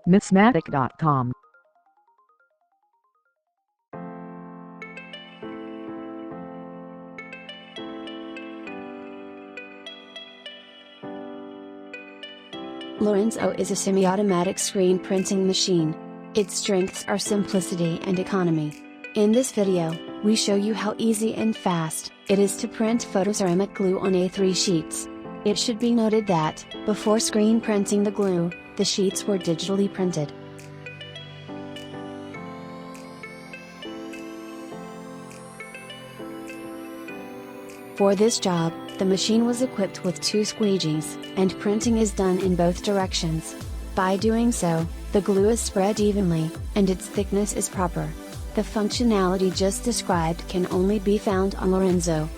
Mismatic.com. Lorenzo is a semi-automatic screen printing machine. Its strengths are simplicity and economy. In this video, we show you how easy and fast it is to print photoceramic glue on A3 sheets. It should be noted that, before screen printing the glue, the sheets were digitally printed. For this job, the machine was equipped with 2 squeegees, and printing is done in both directions. By doing so, the glue is spread evenly, and its thickness is proper. The functionality just described can only be found on Lorenzo.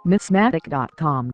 Mismatic.com.